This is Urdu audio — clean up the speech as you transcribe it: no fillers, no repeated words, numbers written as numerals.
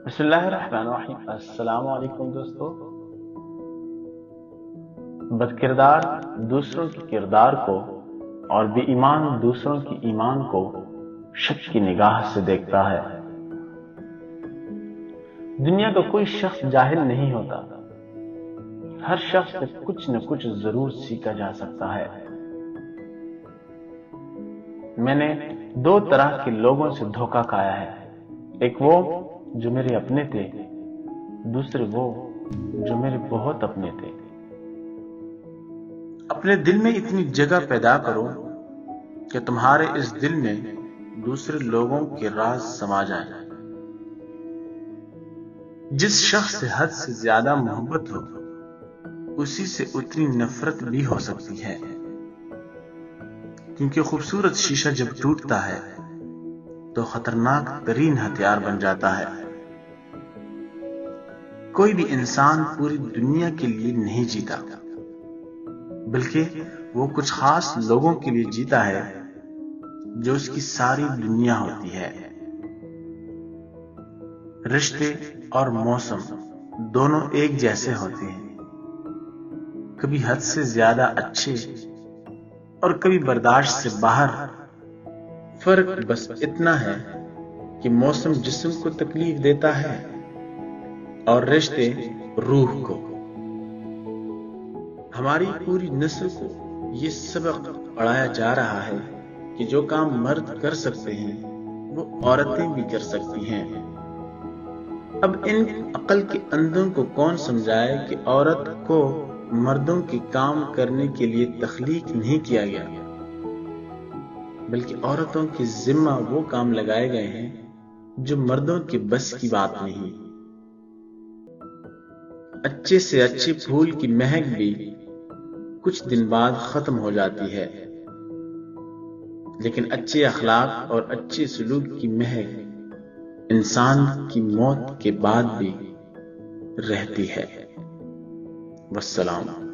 بسم اللہ الرحمن الرحیم۔ السلام علیکم دوستو۔ بد کردار دوسروں کی کردار کو اور بے ایمان دوسروں کی ایمان کو شک کی نگاہ سے دیکھتا ہے۔ دنیا کا کوئی شخص جاہل نہیں ہوتا، ہر شخص سے کچھ نہ کچھ ضرور سیکھا جا سکتا ہے۔ میں نے دو طرح کے لوگوں سے دھوکہ کھایا ہے، ایک وہ جو میرے اپنے تھے، دوسرے وہ جو میرے بہت اپنے تھے۔ اپنے دل میں اتنی جگہ پیدا کرو کہ تمہارے اس دل میں دوسرے لوگوں کے راز سما جائیں۔ جس شخص سے حد سے زیادہ محبت ہو اسی سے اتنی نفرت بھی ہو سکتی ہے، کیونکہ خوبصورت شیشہ جب ٹوٹتا ہے تو خطرناک ترین ہتھیار بن جاتا ہے۔ کوئی بھی انسان پوری دنیا کے لیے نہیں جیتا، بلکہ وہ کچھ خاص لوگوں کے لیے جیتا ہے جو اس کی ساری دنیا ہوتی ہے۔ رشتے اور موسم دونوں ایک جیسے ہوتے ہیں، کبھی حد سے زیادہ اچھے اور کبھی برداشت سے باہر۔ فرق بس اتنا ہے کہ موسم جسم کو تکلیف دیتا ہے اور رشتے روح کو۔ ہماری پوری نسل کو یہ سبق پڑھایا جا رہا ہے کہ جو کام مرد کر سکتے ہیں وہ عورتیں بھی کر سکتی ہیں۔ اب ان عقل کے اندھوں کو کون سمجھائے کہ عورت کو مردوں کے کام کرنے کے لیے تخلیق نہیں کیا گیا، بلکہ عورتوں کے ذمہ وہ کام لگائے گئے ہیں جو مردوں کے بس کی بات نہیں۔ اچھے سے اچھے پھول کی مہک بھی کچھ دن بعد ختم ہو جاتی ہے، لیکن اچھے اخلاق اور اچھے سلوک کی مہک انسان کی موت کے بعد بھی رہتی ہے۔ والسلام۔